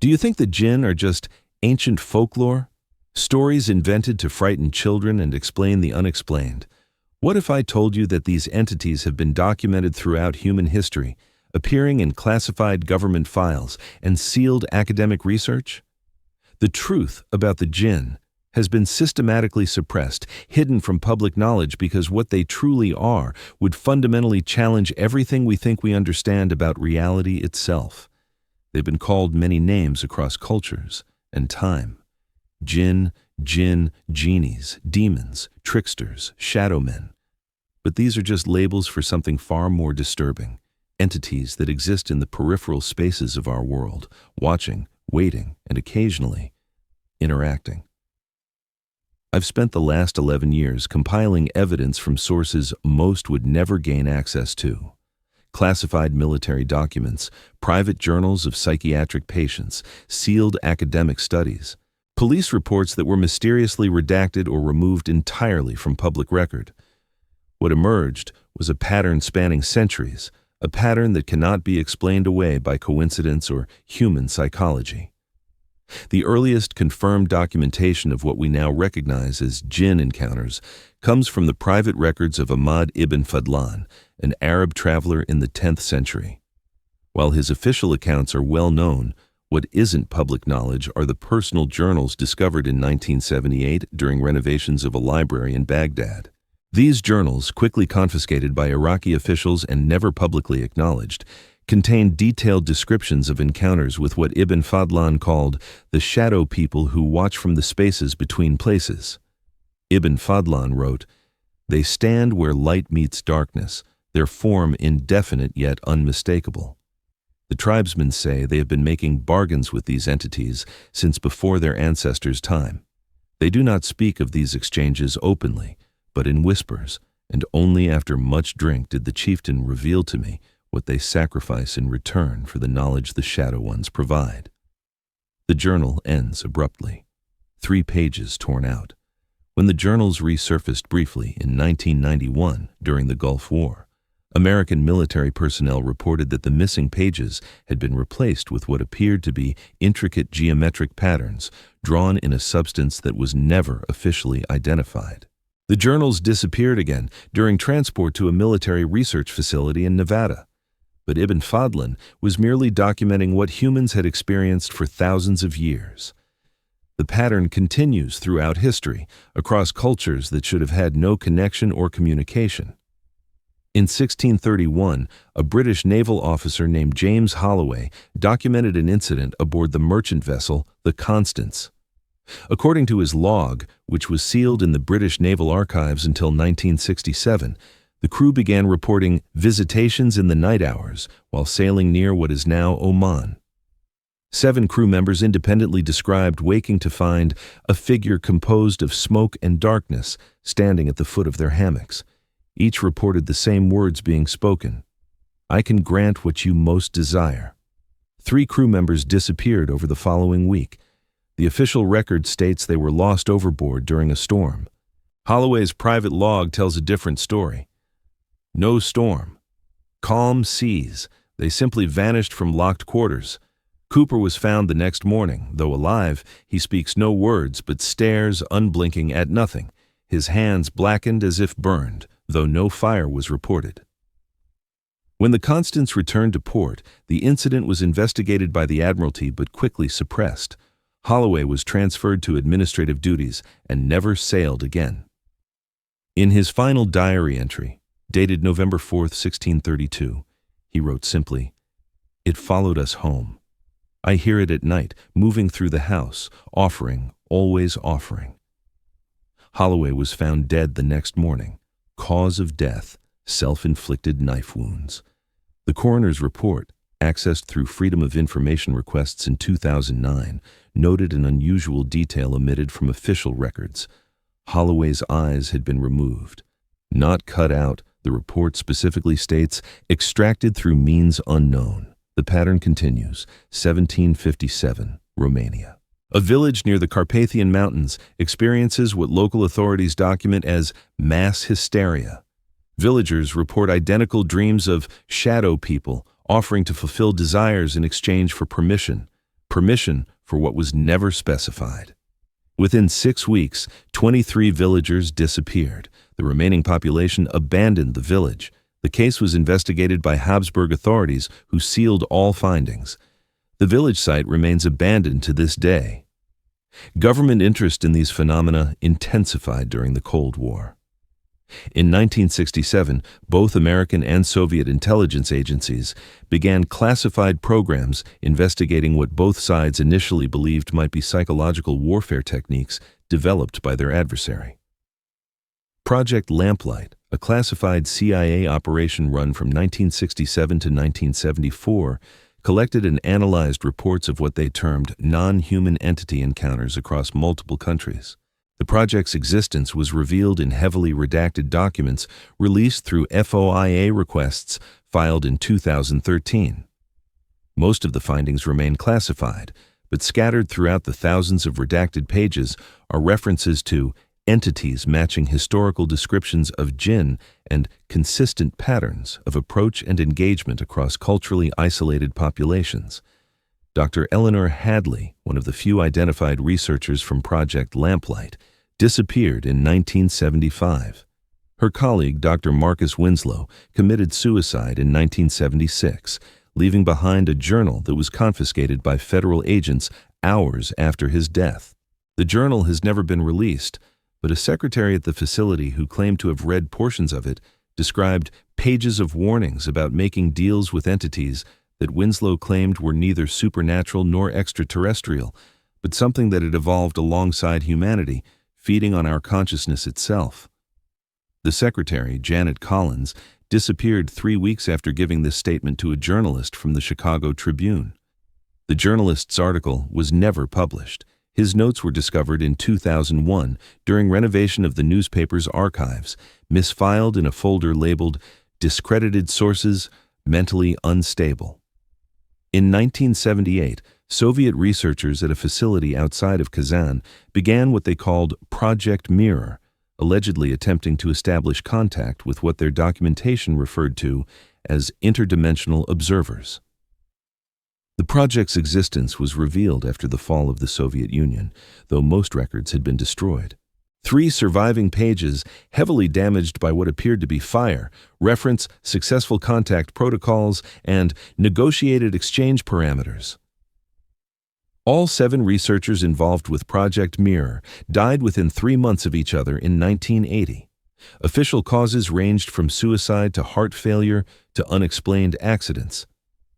Do you think the Djinn are just ancient folklore? Stories invented to frighten children and explain the unexplained? What if I told you that these entities have been documented throughout human history, appearing in classified government files and sealed academic research? The truth about the Djinn has been systematically suppressed, hidden from public knowledge because what they truly are would fundamentally challenge everything we think we understand about reality itself. They've been called many names across cultures and time. Djinn, jinn, genies, demons, tricksters, shadow men. But these are just labels for something far more disturbing. Entities that exist in the peripheral spaces of our world, watching, waiting, and occasionally interacting. I've spent the last 11 years compiling evidence from sources most would never gain access to. Classified military documents, private journals of psychiatric patients, sealed academic studies, police reports that were mysteriously redacted or removed entirely from public record. What emerged was a pattern spanning centuries, a pattern that cannot be explained away by coincidence or human psychology. The earliest confirmed documentation of what we now recognize as Djinn encounters comes from the private records of Ahmad ibn Fadlan, an Arab traveler in the 10th century. While his official accounts are well known, what isn't public knowledge are the personal journals discovered in 1978 during renovations of a library in Baghdad. These journals, quickly confiscated by Iraqi officials and never publicly acknowledged, contain detailed descriptions of encounters with what Ibn Fadlan called the shadow people who watch from the spaces between places. Ibn Fadlan wrote, "They stand where light meets darkness, their form indefinite yet unmistakable." The tribesmen say they have been making bargains with these entities since before their ancestors' time. They do not speak of these exchanges openly, but in whispers, and only after much drink did the chieftain reveal to me what they sacrifice in return for the knowledge the Shadow Ones provide. The journal ends abruptly, 3 pages torn out. When the journals resurfaced briefly in 1991 during the Gulf War, American military personnel reported that the missing pages had been replaced with what appeared to be intricate geometric patterns drawn in a substance that was never officially identified. The journals disappeared again during transport to a military research facility in Nevada. But Ibn Fadlan was merely documenting what humans had experienced for thousands of years. The pattern continues throughout history, across cultures that should have had no connection or communication. In 1631, a British naval officer named James Holloway documented an incident aboard the merchant vessel, the Constance. According to his log, which was sealed in the British Naval Archives until 1967, the crew began reporting visitations in the night hours while sailing near what is now Oman. 7 crew members independently described waking to find a figure composed of smoke and darkness standing at the foot of their hammocks. Each reported the same words being spoken: "I can grant what you most desire." 3 crew members disappeared over the following week. The official record states they were lost overboard during a storm. Holloway's private log tells a different story. No storm. Calm seas. They simply vanished from locked quarters. Cooper was found the next morning. Though alive, he speaks no words but stares unblinking at nothing, his hands blackened as if burned, though no fire was reported. When the Constance returned to port, the incident was investigated by the Admiralty but quickly suppressed. Holloway was transferred to administrative duties and never sailed again. In his final diary entry, dated November 4, 1632, he wrote simply, "It followed us home. I hear it at night, moving through the house, offering, always offering." Holloway was found dead the next morning. Cause of death, self-inflicted knife wounds. The coroner's report, accessed through Freedom of Information requests in 2009, noted an unusual detail omitted from official records. Holloway's eyes had been removed. Not cut out, the report specifically states, extracted through means unknown. The pattern continues, 1757, Romania. A village near the Carpathian Mountains experiences what local authorities document as mass hysteria. Villagers report identical dreams of shadow people offering to fulfill desires in exchange for permission. permission for what was never specified. Within 6 weeks, 23 villagers disappeared. The remaining population abandoned the village. The case was investigated by Habsburg authorities, who sealed all findings. The village site remains abandoned to this day. Government interest in these phenomena intensified during the Cold War. In 1967, both American and Soviet intelligence agencies began classified programs investigating what both sides initially believed might be psychological warfare techniques developed by their adversary. Project Lamplight, a classified CIA operation run from 1967 to 1974, collected and analyzed reports of what they termed non-human entity encounters across multiple countries. The project's existence was revealed in heavily redacted documents released through FOIA requests filed in 2013. Most of the findings remain classified, but scattered throughout the thousands of redacted pages are references to entities matching historical descriptions of Djinn and consistent patterns of approach and engagement across culturally isolated populations. Dr. Eleanor Hadley, one of the few identified researchers from Project Lamplight, disappeared in 1975. Her colleague, Dr. Marcus Winslow, committed suicide in 1976, leaving behind a journal that was confiscated by federal agents hours after his death. The journal has never been released, but a secretary at the facility who claimed to have read portions of it described pages of warnings about making deals with entities that Winslow claimed were neither supernatural nor extraterrestrial, but something that had evolved alongside humanity, feeding on our consciousness itself. The secretary, Janet Collins, disappeared 3 weeks after giving this statement to a journalist from the Chicago Tribune. The journalist's article was never published. His notes were discovered in 2001 during renovation of the newspaper's archives, misfiled in a folder labeled Discredited Sources, Mentally Unstable. In 1978, Soviet researchers at a facility outside of Kazan began what they called Project Mirror, allegedly attempting to establish contact with what their documentation referred to as interdimensional observers. The project's existence was revealed after the fall of the Soviet Union, though most records had been destroyed. 3 surviving pages, heavily damaged by what appeared to be fire, reference successful contact protocols and negotiated exchange parameters. All 7 researchers involved with Project Mirror died within 3 months of each other in 1980. Official causes ranged from suicide to heart failure to unexplained accidents.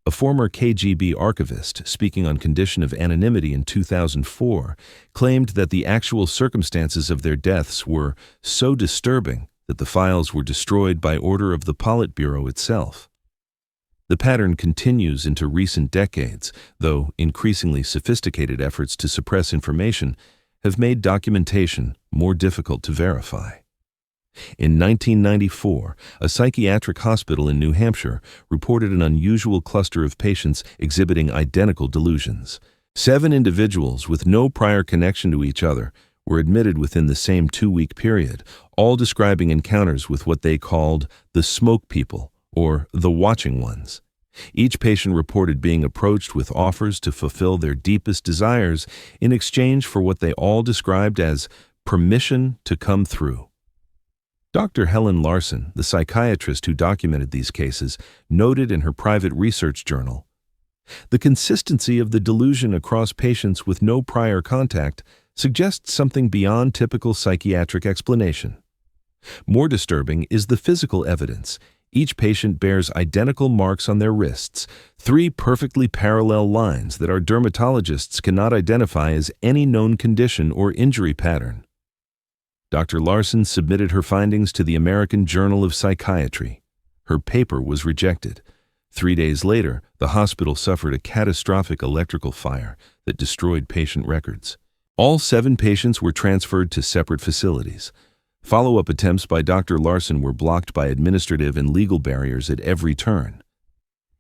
A former KGB archivist, speaking on condition of anonymity in 2004, claimed that the actual circumstances of their deaths were so disturbing that the files were destroyed by order of the Politburo itself. The pattern continues into recent decades, though increasingly sophisticated efforts to suppress information have made documentation more difficult to verify. In 1994, a psychiatric hospital in New Hampshire reported an unusual cluster of patients exhibiting identical delusions. 7 individuals with no prior connection to each other were admitted within the same 2-week period, all describing encounters with what they called the smoke people, or the watching ones. Each patient reported being approached with offers to fulfill their deepest desires in exchange for what they all described as permission to come through. Dr. Helen Larson, the psychiatrist who documented these cases, noted in her private research journal, "The consistency of the delusion across patients with no prior contact suggests something beyond typical psychiatric explanation. More disturbing is the physical evidence. Each patient bears identical marks on their wrists, 3 perfectly parallel lines that our dermatologists cannot identify as any known condition or injury pattern." Dr. Larson submitted her findings to the American Journal of Psychiatry. Her paper was rejected. 3 days later, the hospital suffered a catastrophic electrical fire that destroyed patient records. All 7 patients were transferred to separate facilities. Follow-up attempts by Dr. Larson were blocked by administrative and legal barriers at every turn.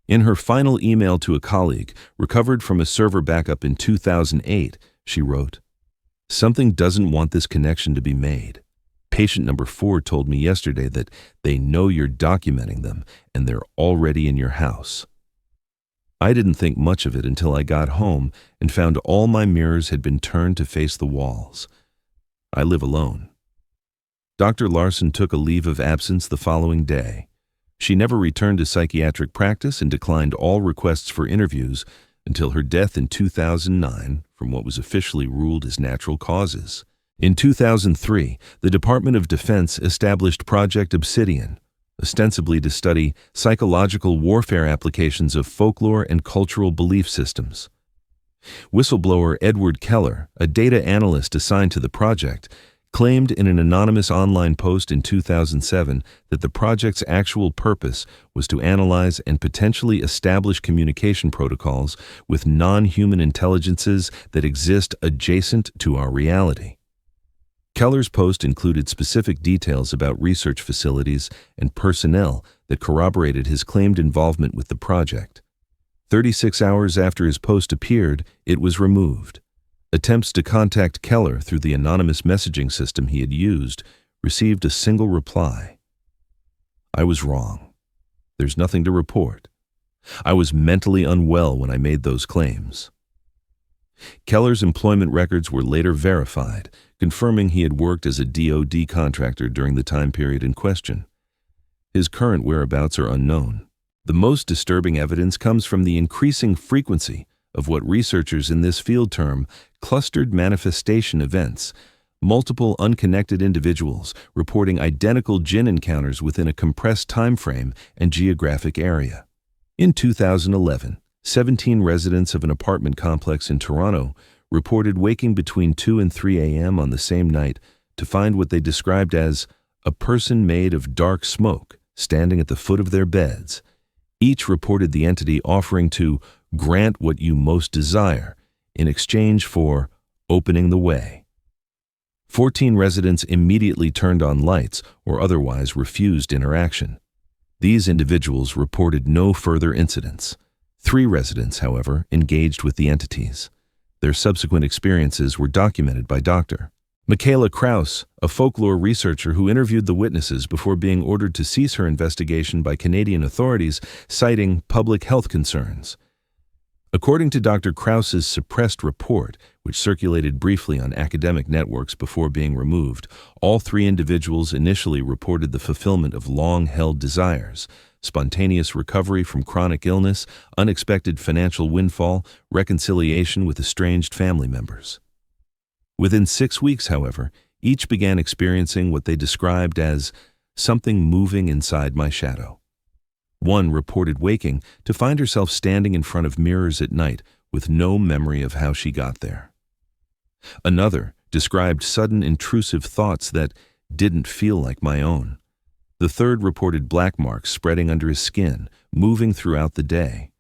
In her final email to a colleague, recovered from a server backup in 2008, she wrote, "Something doesn't want this connection to be made. Patient number 4 told me yesterday that they know you're documenting them and they're already in your house." I didn't think much of it until I got home and found all my mirrors had been turned to face the walls. I live alone. Dr. Larson took a leave of absence the following day. She never returned to psychiatric practice and declined all requests for interviews until her death in 2009 from what was officially ruled as natural causes. In 2003, the Department of Defense established Project Obsidian, ostensibly to study psychological warfare applications of folklore and cultural belief systems. Whistleblower Edward Keller, a data analyst assigned to the project, claimed in an anonymous online post in 2007 that the project's actual purpose was to analyze and potentially establish communication protocols with non-human intelligences that exist adjacent to our reality. Keller's post included specific details about research facilities and personnel that corroborated his claimed involvement with the project. 36 hours after his post appeared, it was removed. Attempts to contact Keller through the anonymous messaging system he had used received a single reply. I was wrong. There's nothing to report. I was mentally unwell when I made those claims. Keller's employment records were later verified, confirming he had worked as a DoD contractor during the time period in question. His current whereabouts are unknown. The most disturbing evidence comes from the increasing frequency of what researchers in this field term clustered manifestation events, multiple unconnected individuals reporting identical Djinn encounters within a compressed time frame and geographic area. In 2011, 17 residents of an apartment complex in Toronto reported waking between 2 and 3 a.m. on the same night to find what they described as a person made of dark smoke standing at the foot of their beds. Each reported the entity offering to grant what you most desire in exchange for opening the way. 14 residents immediately turned on lights or otherwise refused interaction. These individuals reported no further incidents. 3 residents, however, engaged with the entities. Their subsequent experiences were documented by Dr. Michaela Krause, a folklore researcher who interviewed the witnesses before being ordered to cease her investigation by Canadian authorities, citing public health concerns. According to Dr. Krause's suppressed report, which circulated briefly on academic networks before being removed, all 3 individuals initially reported the fulfillment of long-held desires: spontaneous recovery from chronic illness, unexpected financial windfall, reconciliation with estranged family members. Within 6 weeks, however, each began experiencing what they described as something moving inside my shadow. One reported waking to find herself standing in front of mirrors at night with no memory of how she got there. Another described sudden intrusive thoughts that didn't feel like my own. The third reported black marks spreading under his skin, moving throughout the day.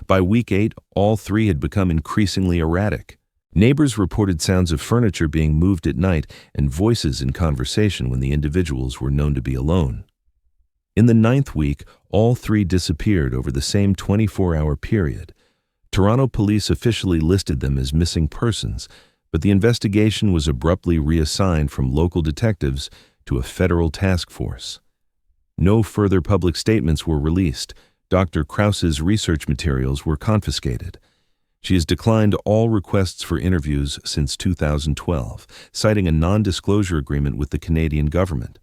By week 8, all 3 had become increasingly erratic. Neighbors reported sounds of furniture being moved at night and voices in conversation when the individuals were known to be alone. In the 9th week, all 3 disappeared over the same 24-hour period. Toronto police officially listed them as missing persons, but the investigation was abruptly reassigned from local detectives to a federal task force. No further public statements were released. Dr. Krause's research materials were confiscated. She has declined all requests for interviews since 2012, citing a non-disclosure agreement with the Canadian government.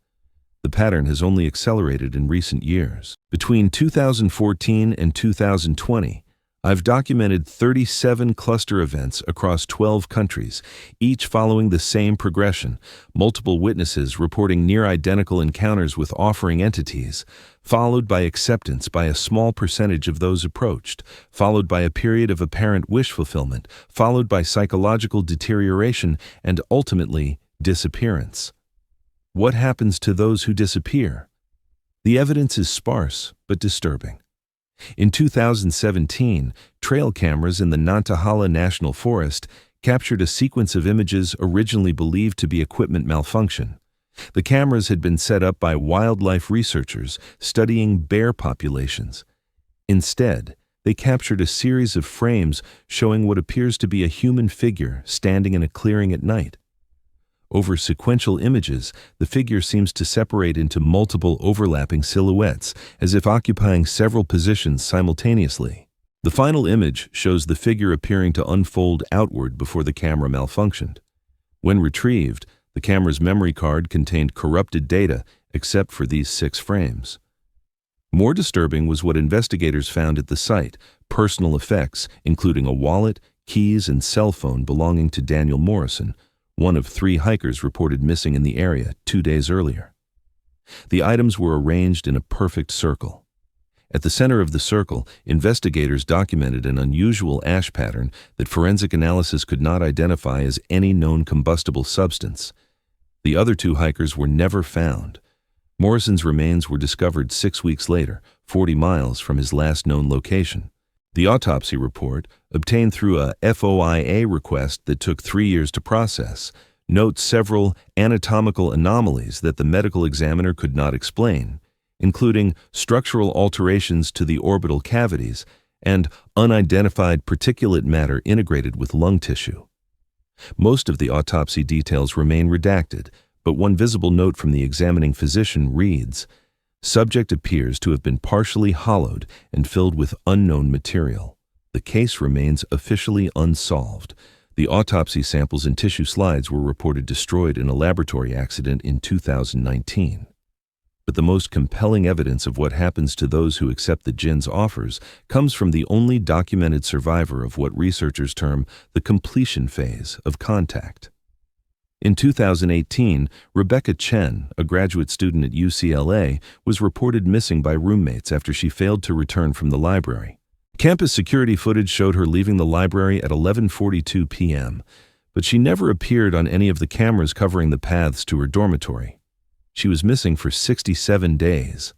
The pattern has only accelerated in recent years. Between 2014 and 2020, I've documented 37 cluster events across 12 countries, each following the same progression: multiple witnesses reporting near-identical encounters with offering entities, followed by acceptance by a small percentage of those approached, followed by a period of apparent wish fulfillment, followed by psychological deterioration, and ultimately disappearance. What happens to those who disappear? The evidence is sparse but disturbing. In 2017, trail cameras in the Nantahala National Forest captured a sequence of images originally believed to be equipment malfunction. The cameras had been set up by wildlife researchers studying bear populations. Instead, they captured a series of frames showing what appears to be a human figure standing in a clearing at night. Over sequential images, the figure seems to separate into multiple overlapping silhouettes, as if occupying several positions simultaneously. The final image shows the figure appearing to unfold outward before the camera malfunctioned. When retrieved, the camera's memory card contained corrupted data except for these 6 frames. More disturbing was what investigators found at the site: personal effects, including a wallet, keys, and cell phone belonging to Daniel Morrison, one of 3 hikers reported missing in the area 2 days earlier. The items were arranged in a perfect circle. At the center of the circle, investigators documented an unusual ash pattern that forensic analysis could not identify as any known combustible substance. The other 2 hikers were never found. Morrison's remains were discovered 6 weeks later, 40 miles from his last known location. The autopsy report, obtained through a FOIA request that took 3 years to process, notes several anatomical anomalies that the medical examiner could not explain, including structural alterations to the orbital cavities and unidentified particulate matter integrated with lung tissue. Most of the autopsy details remain redacted, but one visible note from the examining physician reads, "Subject appears to have been partially hollowed and filled with unknown material. The case remains officially unsolved." The autopsy samples and tissue slides were reported destroyed in a laboratory accident in 2019. But the most compelling evidence of what happens to those who accept the Djinn's offers comes from the only documented survivor of what researchers term the completion phase of contact. In 2018, Rebecca Chen, a graduate student at UCLA, was reported missing by roommates after she failed to return from the library. Campus security footage showed her leaving the library at 11:42 p.m., but she never appeared on any of the cameras covering the paths to her dormitory. She was missing for 67 days.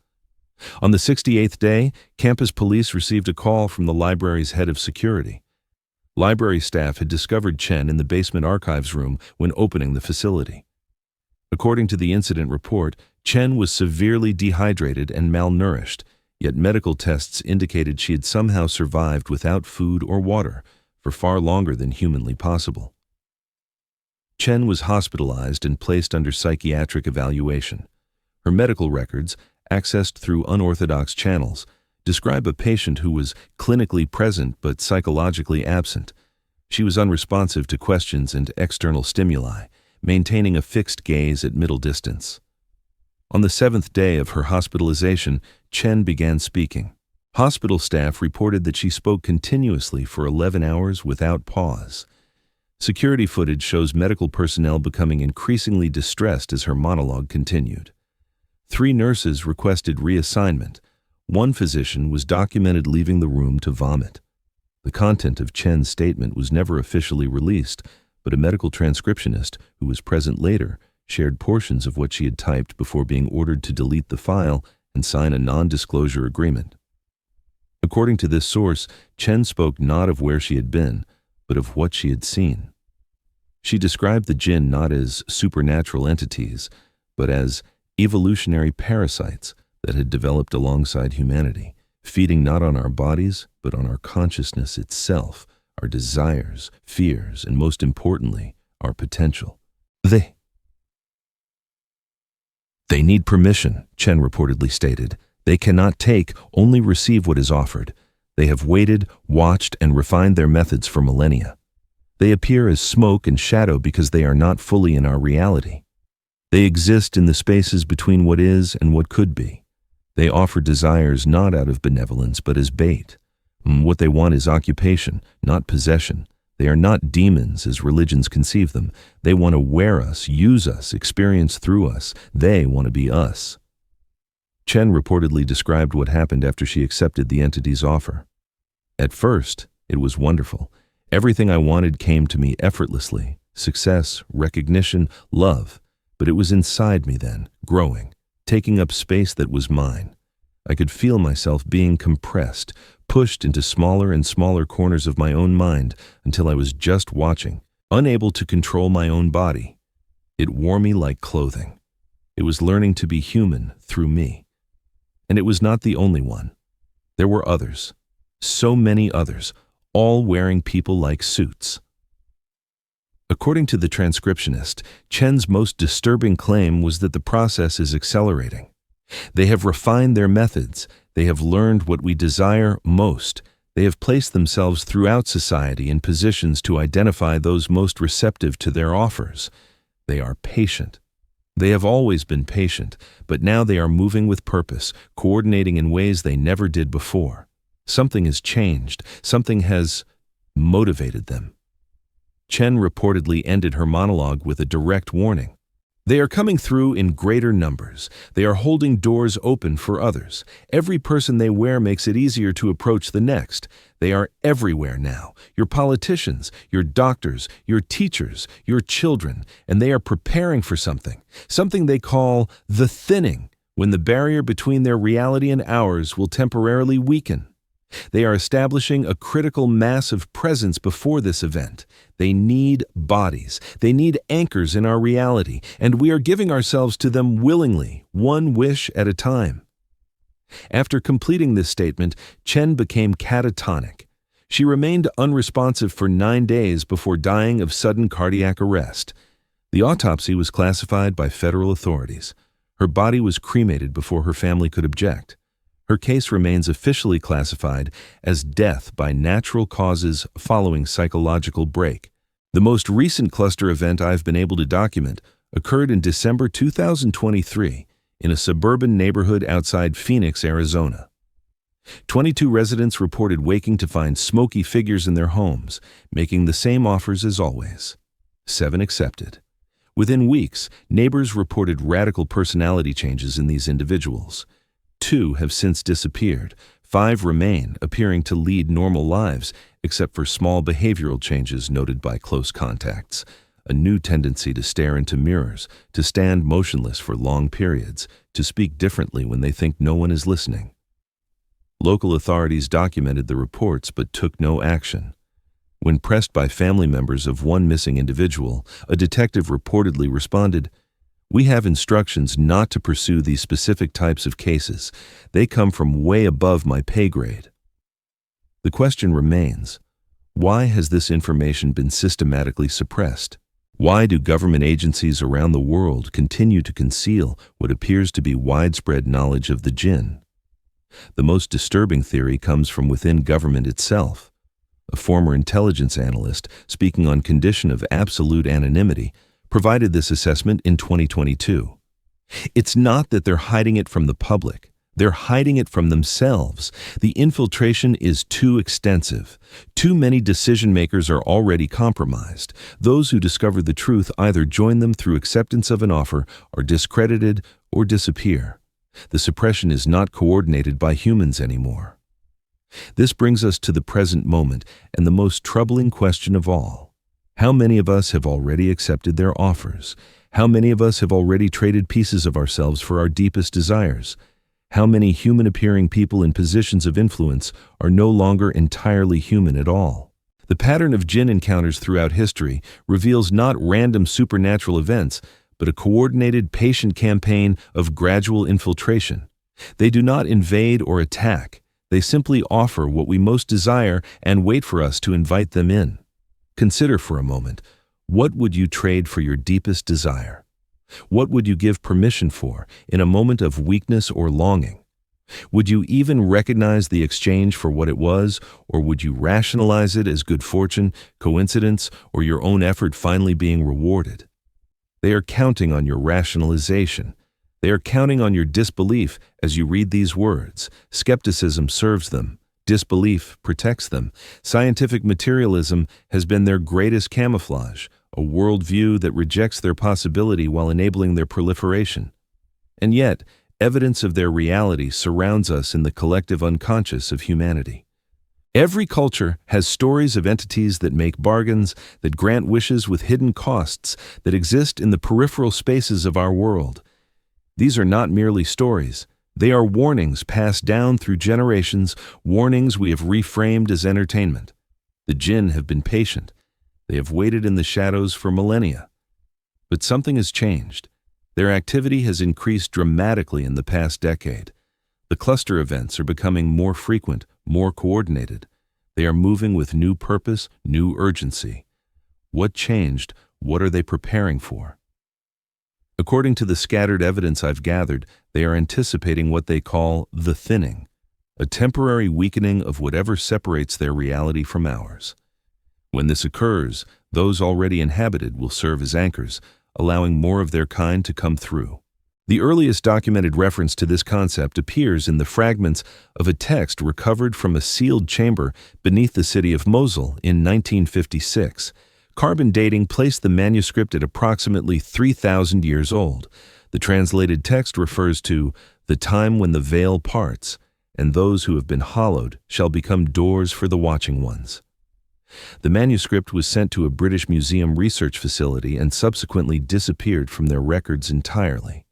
On the 68th day, campus police received a call from the library's head of security. Library staff had discovered Chen in the basement archives room when opening the facility. According to the incident report, Chen was severely dehydrated and malnourished, yet medical tests indicated she had somehow survived without food or water for far longer than humanly possible. Chen was hospitalized and placed under psychiatric evaluation. Her medical records, accessed through unorthodox channels, describe a patient who was clinically present but psychologically absent. She was unresponsive to questions and external stimuli, maintaining a fixed gaze at middle distance. On the 7th day of her hospitalization, Chen began speaking. Hospital staff reported that she spoke continuously for 11 hours without pause. Security footage shows medical personnel becoming increasingly distressed as her monologue continued. 3 nurses requested reassignment. One physician was documented leaving the room to vomit. The content of Chen's statement was never officially released, but a medical transcriptionist who was present later shared portions of what she had typed before being ordered to delete the file and sign a non-disclosure agreement. According to this source, Chen spoke not of where she had been, but of what she had seen. She described the Djinn not as supernatural entities, but as evolutionary parasites that had developed alongside humanity, feeding not on our bodies, but on our consciousness itself, our desires, fears, and most importantly, our potential. They need permission, Chen reportedly stated. They cannot take, only receive what is offered. They have waited, watched, and refined their methods for millennia. They appear as smoke and shadow because they are not fully in our reality. They exist in the spaces between what is and what could be. They offer desires not out of benevolence but as bait. What they want is occupation, not possession. They are not demons as religions conceive them. They want to wear us, use us, experience through us. They want to be us. Chen reportedly described what happened after she accepted the entity's offer. At first, it was wonderful. Everything I wanted came to me effortlessly. Success, recognition, love. But it was inside me then, growing, taking up space that was mine. I could feel myself being compressed, pushed into smaller and smaller corners of my own mind until I was just watching, unable to control my own body. It wore me like clothing. It was learning to be human through me. And it was not the only one. There were others, so many others, all wearing people-like suits. According to the transcriptionist, Chen's most disturbing claim was that the process is accelerating. They have refined their methods. They have learned what we desire most. They have placed themselves throughout society in positions to identify those most receptive to their offers. They are patient. They have always been patient, but now they are moving with purpose, coordinating in ways they never did before. Something has changed. Something has motivated them. Chen reportedly ended her monologue with a direct warning. They are coming through in greater numbers. They are holding doors open for others. Every person they wear makes it easier to approach the next. They are everywhere now. Your politicians, your doctors, your teachers, your children, and they are preparing for something they call the thinning, when the barrier between their reality and ours will temporarily weaken. They are establishing a critical mass of presence before this event. They need bodies. They need anchors in our reality, and we are giving ourselves to them willingly, one wish at a time. After completing this statement, Chen became catatonic. She remained unresponsive for 9 days before dying of sudden cardiac arrest. The autopsy was classified by federal authorities. Her body was cremated before her family could object. Her case remains officially classified as death by natural causes following psychological break. The most recent cluster event I've been able to document occurred in December 2023 in a suburban neighborhood outside Phoenix, Arizona. 22 residents reported waking to find smoky figures in their homes, making the same offers as always. 7 accepted. Within weeks, neighbors reported radical personality changes in these individuals. 2 have since disappeared. 5 remain, appearing to lead normal lives, except for small behavioral changes noted by close contacts. A new tendency to stare into mirrors, to stand motionless for long periods, to speak differently when they think no one is listening. Local authorities documented the reports but took no action. When pressed by family members of one missing individual, a detective reportedly responded, "We have instructions not to pursue these specific types of cases. They come from way above my pay grade." The question remains, why has this information been systematically suppressed? Why do government agencies around the world continue to conceal what appears to be widespread knowledge of the Djinn? The most disturbing theory comes from within government itself. A former intelligence analyst, speaking on condition of absolute anonymity, provided this assessment in 2022. It's not that they're hiding it from the public. They're hiding it from themselves. The infiltration is too extensive. Too many decision makers are already compromised. Those who discover the truth either join them through acceptance of an offer, are discredited, or disappear. The suppression is not coordinated by humans anymore. This brings us to the present moment and the most troubling question of all. How many of us have already accepted their offers? How many of us have already traded pieces of ourselves for our deepest desires? How many human-appearing people in positions of influence are no longer entirely human at all? The pattern of Djinn encounters throughout history reveals not random supernatural events, but a coordinated, patient campaign of gradual infiltration. They do not invade or attack. They simply offer what we most desire and wait for us to invite them in. Consider for a moment, what would you trade for your deepest desire? What would you give permission for in a moment of weakness or longing? Would you even recognize the exchange for what it was, or would you rationalize it as good fortune, coincidence, or your own effort finally being rewarded? They are counting on your rationalization. They are counting on your disbelief as you read these words. Skepticism serves them. Disbelief protects them. Scientific materialism has been their greatest camouflage, a worldview that rejects their possibility while enabling their proliferation. And yet, evidence of their reality surrounds us in the collective unconscious of humanity. Every culture has stories of entities that make bargains, that grant wishes with hidden costs, that exist in the peripheral spaces of our world. These are not merely stories. They are warnings passed down through generations, warnings we have reframed as entertainment. The Djinn have been patient. They have waited in the shadows for millennia. But something has changed. Their activity has increased dramatically in the past decade. The cluster events are becoming more frequent, more coordinated. They are moving with new purpose, new urgency. What changed? What are they preparing for? According to the scattered evidence I've gathered, they are anticipating what they call the thinning, a temporary weakening of whatever separates their reality from ours. When this occurs, those already inhabited will serve as anchors, allowing more of their kind to come through. The earliest documented reference to this concept appears in the fragments of a text recovered from a sealed chamber beneath the city of Mosul in 1956. Carbon dating placed the manuscript at approximately 3,000 years old. The translated text refers to the time when the veil parts, and those who have been hollowed shall become doors for the watching ones. The manuscript was sent to a British Museum research facility and subsequently disappeared from their records entirely.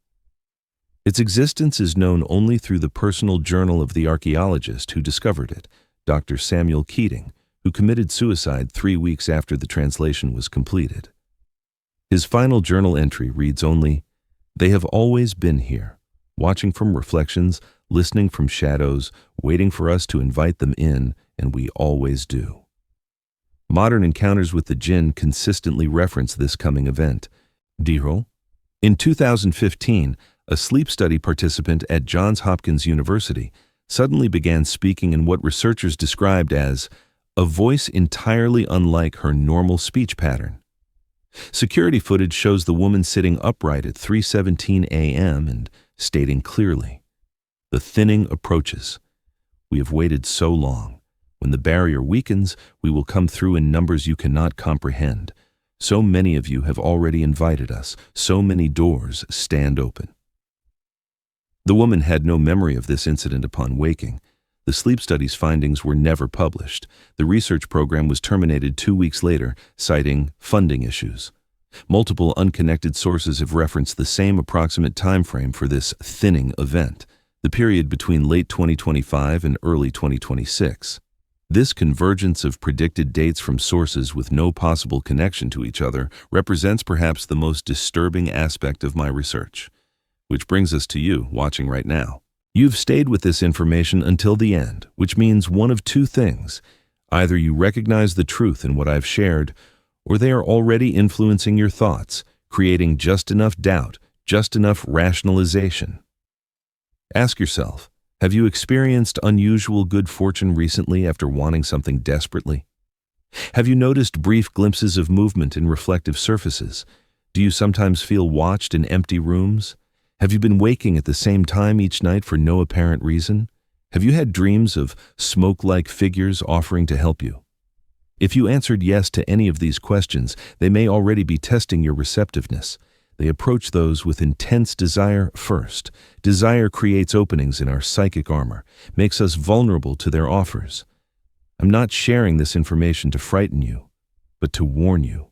Its existence is known only through the personal journal of the archaeologist who discovered it, Dr. Samuel Keating, who committed suicide 3 weeks after the translation was completed. His final journal entry reads only, "They have always been here, watching from reflections, listening from shadows, waiting for us to invite them in, and we always do." Modern encounters with the Djinn consistently reference this coming event. Djinn. In 2015, a sleep study participant at Johns Hopkins University suddenly began speaking in what researchers described as a voice entirely unlike her normal speech pattern. Security footage shows the woman sitting upright at 3:17 a.m. and stating clearly, "The thinning approaches. We have waited so long. When the barrier weakens, we will come through in numbers you cannot comprehend. So many of you have already invited us. So many doors stand open." The woman had no memory of this incident upon waking. The sleep study's findings were never published. The research program was terminated 2 weeks later, citing funding issues. Multiple unconnected sources have referenced the same approximate time frame for this thinning event, the period between late 2025 and early 2026. This convergence of predicted dates from sources with no possible connection to each other represents perhaps the most disturbing aspect of my research. Which brings us to you, watching right now. You've stayed with this information until the end, which means one of two things. Either you recognize the truth in what I've shared, or they are already influencing your thoughts, creating just enough doubt, just enough rationalization. Ask yourself, have you experienced unusual good fortune recently after wanting something desperately? Have you noticed brief glimpses of movement in reflective surfaces? Do you sometimes feel watched in empty rooms? Have you been waking at the same time each night for no apparent reason? Have you had dreams of smoke-like figures offering to help you? If you answered yes to any of these questions, they may already be testing your receptiveness. They approach those with intense desire first. Desire creates openings in our psychic armor, makes us vulnerable to their offers. I'm not sharing this information to frighten you, but to warn you.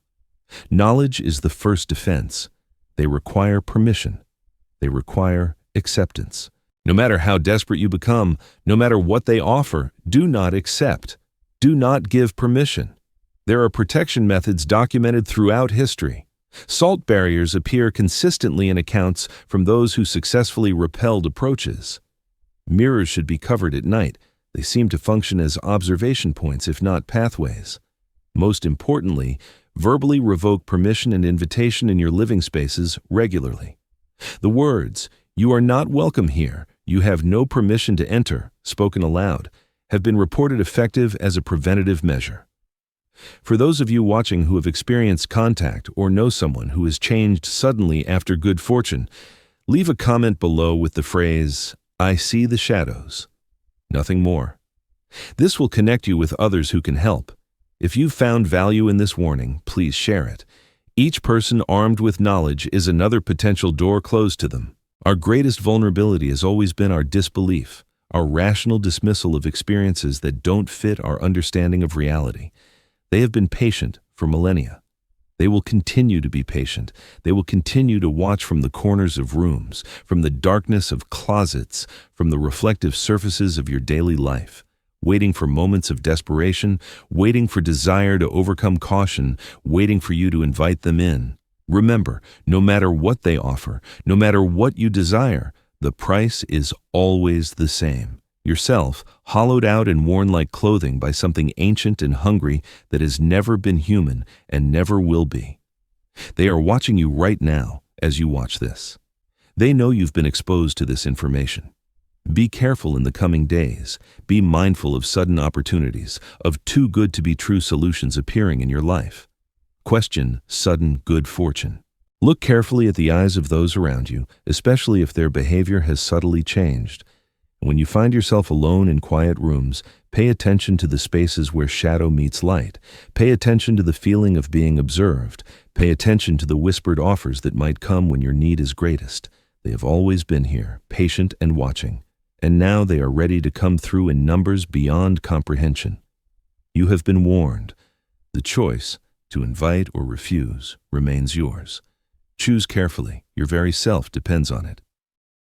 Knowledge is the first defense. They require permission. They require acceptance. No matter how desperate you become, no matter what they offer, do not accept. Do not give permission. There are protection methods documented throughout history. Salt barriers appear consistently in accounts from those who successfully repelled approaches. Mirrors should be covered at night. They seem to function as observation points, if not pathways. Most importantly, verbally revoke permission and invitation in your living spaces regularly. The words, "You are not welcome here, you have no permission to enter," spoken aloud, have been reported effective as a preventative measure. For those of you watching who have experienced contact or know someone who has changed suddenly after good fortune, leave a comment below with the phrase, "I see the shadows." Nothing more. This will connect you with others who can help. If you've found value in this warning, please share it. Each person armed with knowledge is another potential door closed to them. Our greatest vulnerability has always been our disbelief, our rational dismissal of experiences that don't fit our understanding of reality. They have been patient for millennia. They will continue to be patient. They will continue to watch from the corners of rooms, from the darkness of closets, from the reflective surfaces of your daily life, waiting for moments of desperation, waiting for desire to overcome caution, waiting for you to invite them in. Remember, no matter what they offer, no matter what you desire, the price is always the same. Yourself, hollowed out and worn like clothing by something ancient and hungry that has never been human and never will be. They are watching you right now as you watch this. They know you've been exposed to this information. Be careful in the coming days. Be mindful of sudden opportunities, of too good to be true solutions appearing in your life. Question sudden good fortune. Look carefully at the eyes of those around you, especially if their behavior has subtly changed. When you find yourself alone in quiet rooms, pay attention to the spaces where shadow meets light. Pay attention to the feeling of being observed. Pay attention to the whispered offers that might come when your need is greatest. They have always been here, patient and watching. And now they are ready to come through in numbers beyond comprehension. You have been warned. The choice, to invite or refuse, remains yours. Choose carefully. Your very self depends on it.